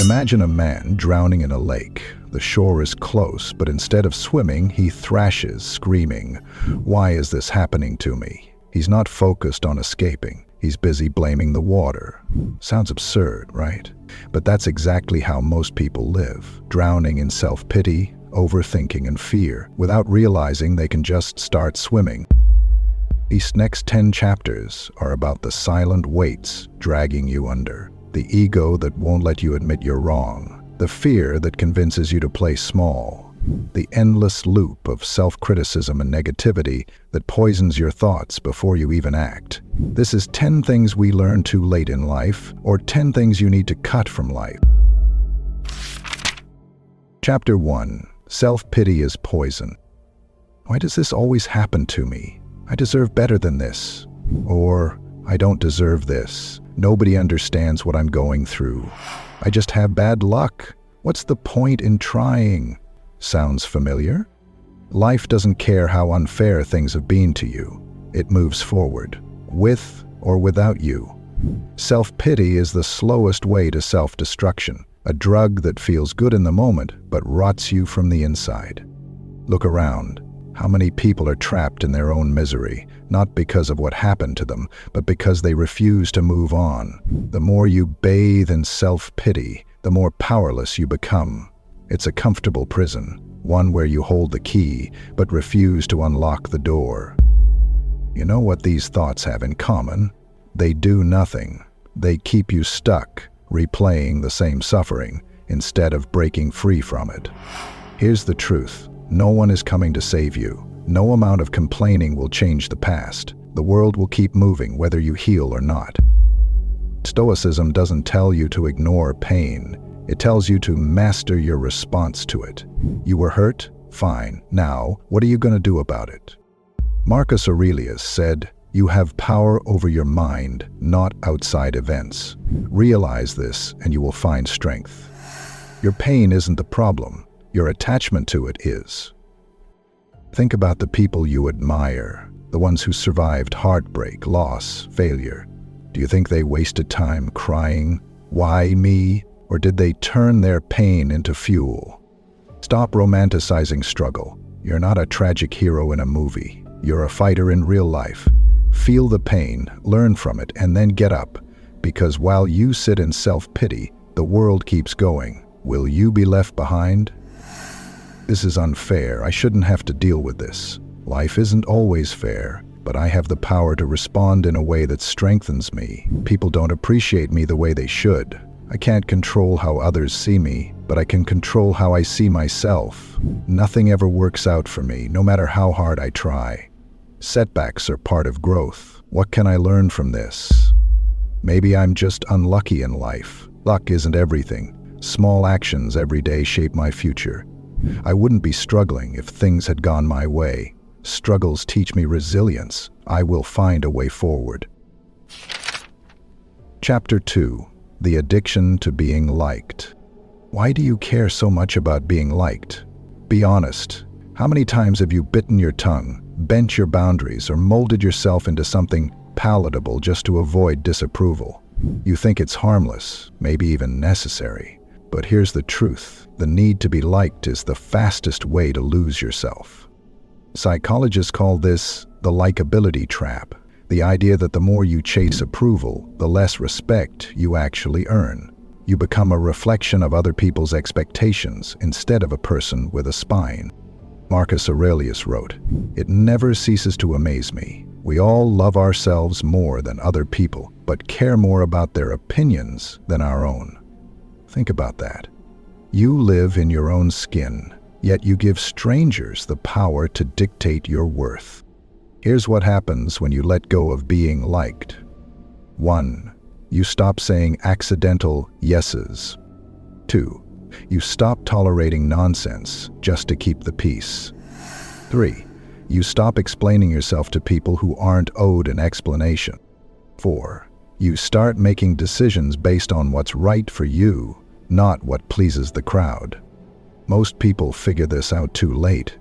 Imagine a man drowning in a lake. The shore is close, but instead of swimming, he thrashes, screaming, "Why is this happening to me?" He's not focused on escaping. He's busy blaming the water. Sounds absurd, right? But that's exactly how most people live, drowning in self-pity, overthinking, and fear, without realizing they can just start swimming. These next 10 chapters are about the silent weights dragging you under. The ego that won't let you admit you're wrong. The fear that convinces you to play small. The endless loop of self-criticism and negativity that poisons your thoughts before you even act. This is 10 things we learn too late in life, or 10 things you need to cut from life. Chapter 1. Self-pity is poison. Why does this always happen to me? I deserve better than this. Or, I don't deserve this. Nobody understands what I'm going through. I just have bad luck. What's the point in trying? Sounds familiar? Life doesn't care how unfair things have been to you. It moves forward, with or without you. Self-pity is the slowest way to self-destruction, a drug that feels good in the moment but rots you from the inside. Look around. How many people are trapped in their own misery, not because of what happened to them, but because they refuse to move on? The more you bathe in self-pity, the more powerless you become. It's a comfortable prison, one where you hold the key, but refuse to unlock the door. You know what these thoughts have in common? They do nothing. They keep you stuck, replaying the same suffering, instead of breaking free from it. Here's the truth. No one is coming to save you. No amount of complaining will change the past. The world will keep moving whether you heal or not. Stoicism doesn't tell you to ignore pain. It tells you to master your response to it. You were hurt? Fine. Now, what are you going to do about it? Marcus Aurelius said, "You have power over your mind, not outside events. Realize this and you will find strength." Your pain isn't the problem. Your attachment to it is. Think about the people you admire, the ones who survived heartbreak, loss, failure. Do you think they wasted time crying, "Why me?" Or did they turn their pain into fuel? Stop romanticizing struggle. You're not a tragic hero in a movie. You're a fighter in real life. Feel the pain, learn from it, and then get up. Because while you sit in self-pity, the world keeps going. Will you be left behind? This is unfair. I shouldn't have to deal with this. Life isn't always fair, but I have the power to respond in a way that strengthens me. People don't appreciate me the way they should. I can't control how others see me, but I can control how I see myself. Nothing ever works out for me, no matter how hard I try. Setbacks are part of growth. What can I learn from this? Maybe I'm just unlucky in life. Luck isn't everything. Small actions every day shape my future. I wouldn't be struggling if things had gone my way. Struggles teach me resilience. I will find a way forward. Chapter 2. The addiction to being liked. Why do you care so much about being liked? Be honest. How many times have you bitten your tongue, bent your boundaries, or molded yourself into something palatable just to avoid disapproval? You think it's harmless, maybe even necessary. But here's the truth. The need to be liked is the fastest way to lose yourself. Psychologists call this the likability trap. The idea that the more you chase approval, the less respect you actually earn. You become a reflection of other people's expectations instead of a person with a spine. Marcus Aurelius wrote, "It never ceases to amaze me. We all love ourselves more than other people, but care more about their opinions than our own." Think about that. You live in your own skin, yet you give strangers the power to dictate your worth. Here's what happens when you let go of being liked. 1. You stop saying accidental yeses. 2. You stop tolerating nonsense just to keep the peace. 3. You stop explaining yourself to people who aren't owed an explanation. 4. You start making decisions based on what's right for you, not what pleases the crowd. Most people figure this out too late.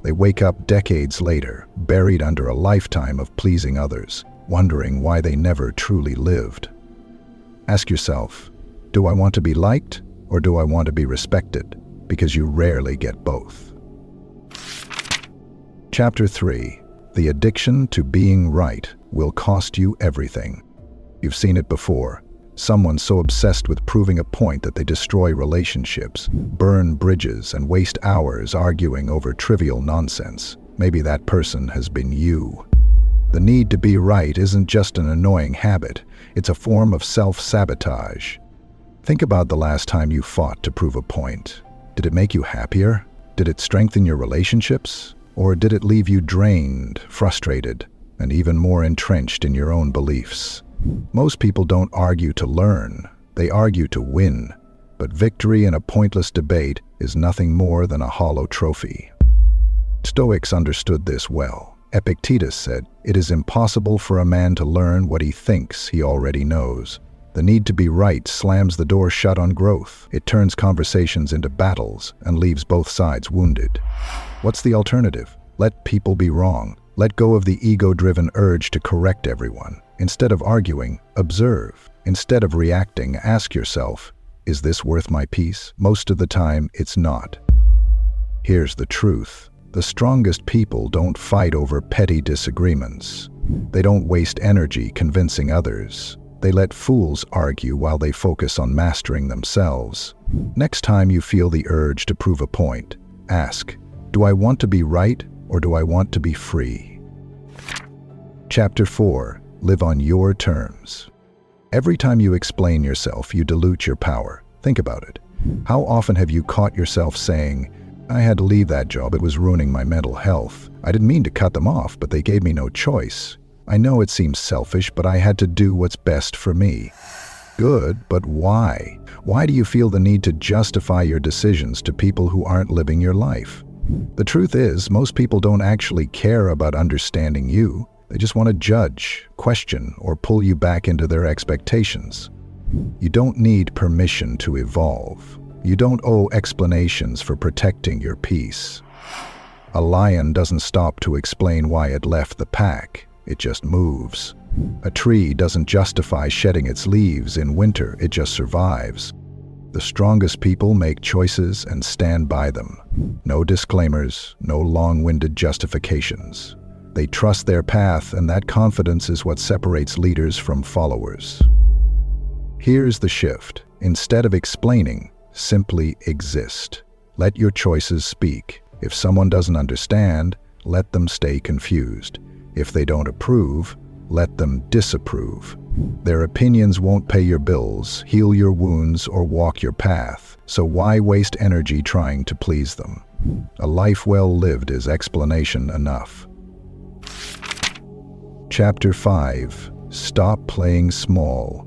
They wake up decades later, buried under a lifetime of pleasing others, wondering why they never truly lived. Ask yourself, do I want to be liked or do I want to be respected? Because you rarely get both. Chapter 3. The addiction to being right will cost you everything. You've seen it before. Someone so obsessed with proving a point that they destroy relationships, burn bridges, and waste hours arguing over trivial nonsense. Maybe that person has been you. The need to be right isn't just an annoying habit, it's a form of self-sabotage. Think about the last time you fought to prove a point. Did it make you happier? Did it strengthen your relationships? Or did it leave you drained, frustrated, and even more entrenched in your own beliefs? Most people don't argue to learn, they argue to win. But victory in a pointless debate is nothing more than a hollow trophy. Stoics understood this well. Epictetus said, "It is impossible for a man to learn what he thinks he already knows." The need to be right slams the door shut on growth. It turns conversations into battles and leaves both sides wounded. What's the alternative? Let people be wrong. Let go of the ego-driven urge to correct everyone. Instead of arguing, observe. Instead of reacting, ask yourself, is this worth my peace? Most of the time, it's not. Here's the truth. The strongest people don't fight over petty disagreements. They don't waste energy convincing others. They let fools argue while they focus on mastering themselves. Next time you feel the urge to prove a point, ask, do I want to be right or do I want to be free? Chapter 4. Live on your terms. Every time you explain yourself, you dilute your power. Think about it. How often have you caught yourself saying, I had to leave that job, it was ruining my mental health. I didn't mean to cut them off, but they gave me no choice. I know it seems selfish, but I had to do what's best for me. Good, but why? Why do you feel the need to justify your decisions to people who aren't living your life? The truth is, most people don't actually care about understanding you. They just want to judge, question, or pull you back into their expectations. You don't need permission to evolve. You don't owe explanations for protecting your peace. A lion doesn't stop to explain why it left the pack. It just moves. A tree doesn't justify shedding its leaves in winter. It just survives. The strongest people make choices and stand by them. No disclaimers, no long-winded justifications. They trust their path, and that confidence is what separates leaders from followers. Here's the shift. Instead of explaining, simply exist. Let your choices speak. If someone doesn't understand, let them stay confused. If they don't approve, let them disapprove. Their opinions won't pay your bills, heal your wounds, or walk your path. So why waste energy trying to please them? A life well lived is explanation enough. Chapter 5. Stop playing small.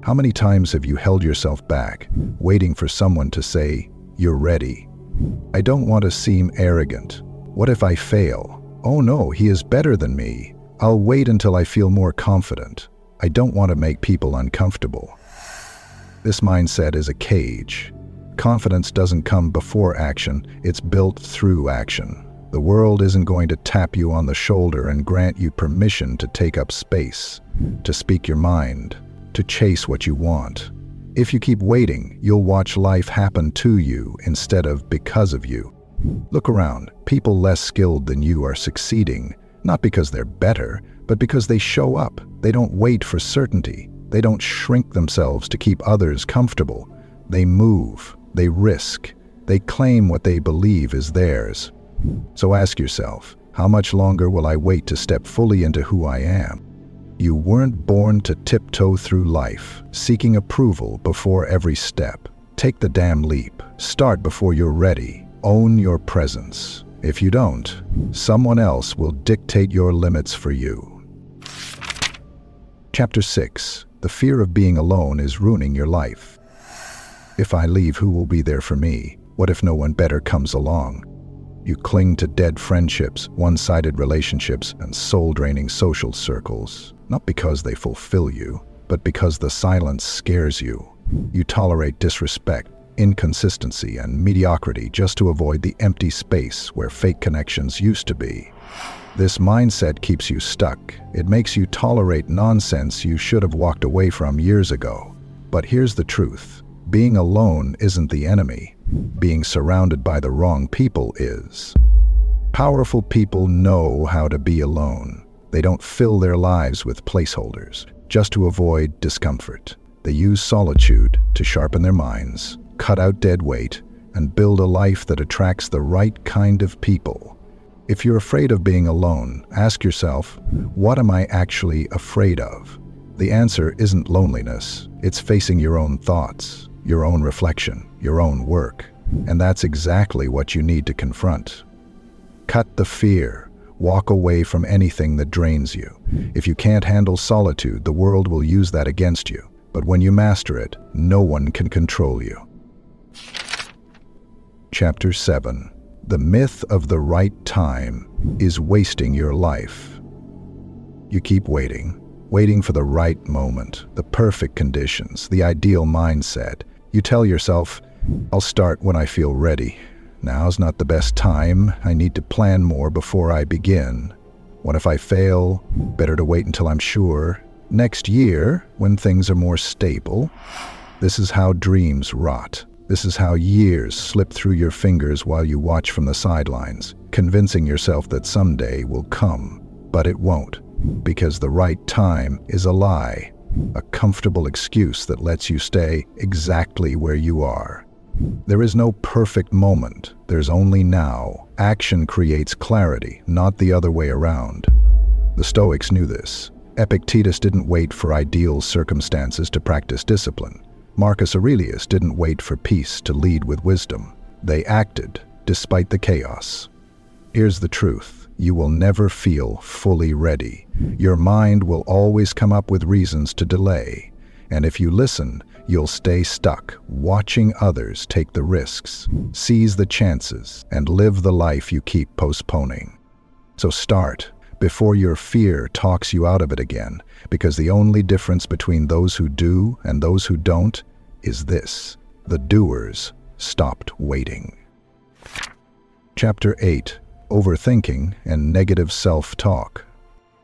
How many times have you held yourself back, waiting for someone to say, "You're ready"? I don't want to seem arrogant. What if I fail? Oh no, he is better than me. I'll wait until I feel more confident. I don't want to make people uncomfortable. This mindset is a cage. Confidence doesn't come before action, it's built through action. The world isn't going to tap you on the shoulder and grant you permission to take up space, to speak your mind, to chase what you want. If you keep waiting, you'll watch life happen to you instead of because of you. Look around. People less skilled than you are succeeding, not because they're better, but because they show up. They don't wait for certainty. They don't shrink themselves to keep others comfortable. They move. They risk. They claim what they believe is theirs. So ask yourself, how much longer will I wait to step fully into who I am? You weren't born to tiptoe through life, seeking approval before every step. Take the damn leap. Start before you're ready. Own your presence. If you don't, someone else will dictate your limits for you. Chapter 6. The fear of being alone is ruining your life. If I leave, who will be there for me? What if no one better comes along? You cling to dead friendships, one-sided relationships, and soul-draining social circles, not because they fulfill you, but because the silence scares you. You tolerate disrespect, inconsistency, and mediocrity just to avoid the empty space where fake connections used to be. This mindset keeps you stuck. It makes you tolerate nonsense you should have walked away from years ago. But here's the truth. Being alone isn't the enemy. Being surrounded by the wrong people is. Powerful people know how to be alone. They don't fill their lives with placeholders just to avoid discomfort. They use solitude to sharpen their minds, cut out dead weight, and build a life that attracts the right kind of people. If you're afraid of being alone, ask yourself, what am I actually afraid of? The answer isn't loneliness. It's facing your own thoughts, your own reflection, your own work. And that's exactly what you need to confront. Cut the fear. Walk away from anything that drains you. If you can't handle solitude, the world will use that against you. But when you master it, no one can control you. Chapter 7. The myth of the right time is wasting your life. You keep waiting for the right moment, the perfect conditions, the ideal mindset. You tell yourself, I'll start when I feel ready. Now's not the best time. I need to plan more before I begin. What if I fail? Better to wait until I'm sure. Next year, when things are more stable. This is how dreams rot. This is how years slip through your fingers while you watch from the sidelines, convincing yourself that someday will come. But it won't, because the right time is a lie, a comfortable excuse that lets you stay exactly where you are. There is no perfect moment. There's only now. Action creates clarity, not the other way around. The Stoics knew this. Epictetus didn't wait for ideal circumstances to practice discipline. Marcus Aurelius didn't wait for peace to lead with wisdom. They acted, despite the chaos. Here's the truth. You will never feel fully ready. Your mind will always come up with reasons to delay. And if you listen, you'll stay stuck, watching others take the risks, seize the chances, and live the life you keep postponing. So start, before your fear talks you out of it again, because the only difference between those who do and those who don't is this: the doers stopped waiting. Chapter 8. Overthinking and negative self-talk.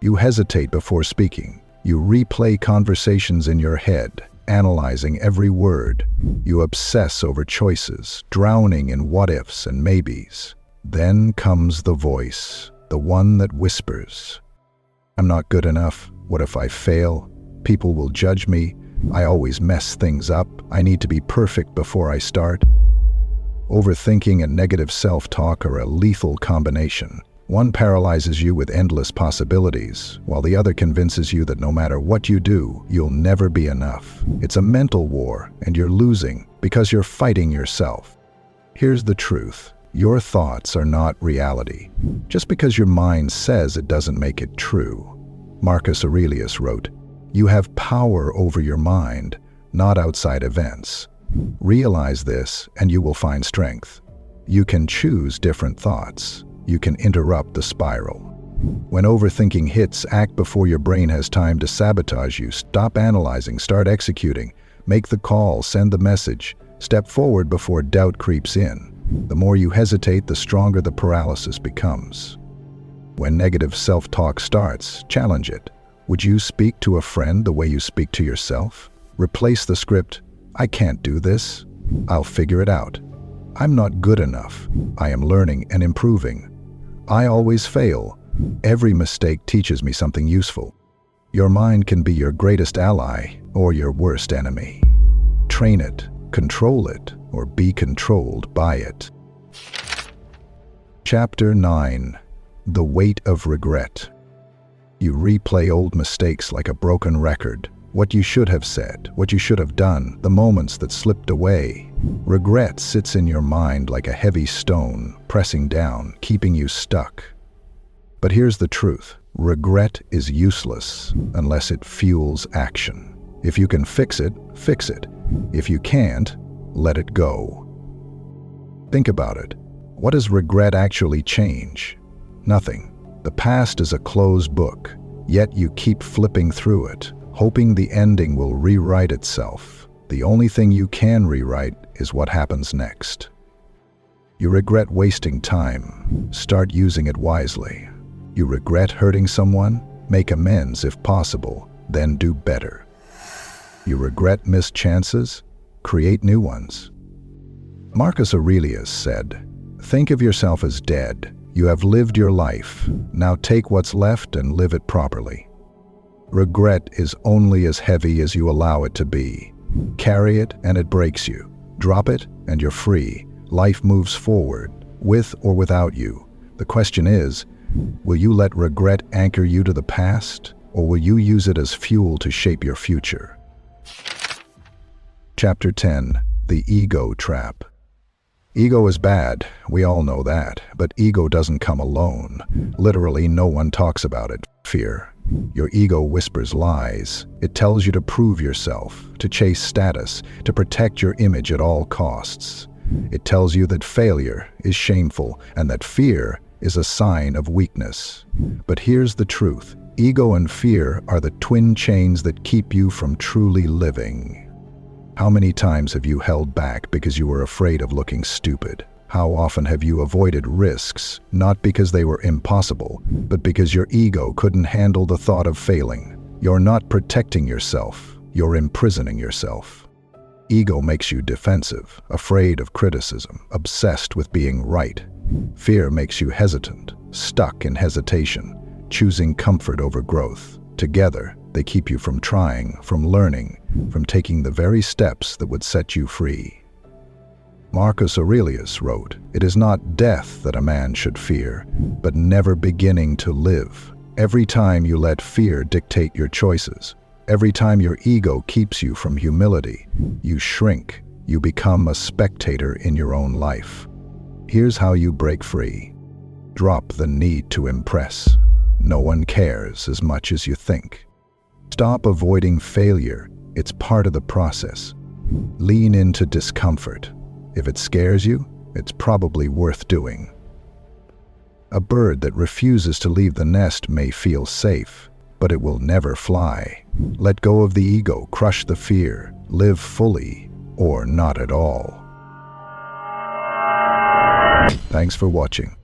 You hesitate before speaking. You replay conversations in your head, analyzing every word. You obsess over choices, drowning in what-ifs and maybes. Then comes the voice, the one that whispers, I'm not good enough. What if I fail? People will judge me. I always mess things up. I need to be perfect before I start. Overthinking and negative self-talk are a lethal combination. One paralyzes you with endless possibilities, while the other convinces you that no matter what you do, you'll never be enough. It's a mental war, and you're losing because you're fighting yourself. Here's the truth. Your thoughts are not reality. Just because your mind says it doesn't make it true. Marcus Aurelius wrote, "You have power over your mind, not outside events. Realize this, and you will find strength. You can choose different thoughts. You can interrupt the spiral. When overthinking hits, act before your brain has time to sabotage you. Stop analyzing, start executing. Make the call, send the message. Step forward before doubt creeps in. The more you hesitate, the stronger the paralysis becomes. When negative self-talk starts, challenge it. Would you speak to a friend the way you speak to yourself? Replace the script, I can't do this. I'll figure it out. I'm not good enough. I am learning and improving. I always fail. Every mistake teaches me something useful. Your mind can be your greatest ally or your worst enemy. Train it, control it, or be controlled by it. Chapter 9. The Weight of Regret. You replay old mistakes like a broken record. What you should have said, what you should have done, the moments that slipped away. Regret sits in your mind like a heavy stone, pressing down, keeping you stuck. But here's the truth. Regret is useless unless it fuels action. If you can fix it, fix it. If you can't, let it go. Think about it. What does regret actually change? Nothing. The past is a closed book, yet you keep flipping through it, hoping the ending will rewrite itself. The only thing you can rewrite is what happens next. You regret wasting time. Start using it wisely. You regret hurting someone? Make amends if possible, then do better. You regret missed chances? create new ones. Marcus Aurelius said, "Think of yourself as dead. You have lived your life. Now take what's left and live it properly." Regret is only as heavy as you allow it to be. Carry it and it breaks you. Drop it and you're free. Life moves forward, with or without you. The question is, will you let regret anchor you to the past, or will you use it as fuel to shape your future? Chapter 10. The Ego Trap. Ego is bad, we all know that, but ego doesn't come alone. Literally, no one talks about it. Fear. Your ego whispers lies. It tells you to prove yourself, to chase status, to protect your image at all costs. It tells you that failure is shameful and that fear is a sign of weakness. But here's the truth. Ego and fear are the twin chains that keep you from truly living. How many times have you held back because you were afraid of looking stupid? How often have you avoided risks, not because they were impossible, but because your ego couldn't handle the thought of failing? You're not protecting yourself, you're imprisoning yourself. Ego makes you defensive, afraid of criticism, obsessed with being right. Fear makes you hesitant, stuck in hesitation, choosing comfort over growth. Together, they keep you from trying, from learning, from taking the very steps that would set you free. Marcus Aurelius wrote, "It is not death that a man should fear, but never beginning to live." Every time you let fear dictate your choices, every time your ego keeps you from humility, you shrink, you become a spectator in your own life. Here's how you break free. Drop the need to impress. No one cares as much as you think. Stop avoiding failure. It's part of the process. Lean into discomfort. If it scares you, it's probably worth doing. A bird that refuses to leave the nest may feel safe, but it will never fly. Let go of the ego, crush the fear, live fully, or not at all. Thanks for watching.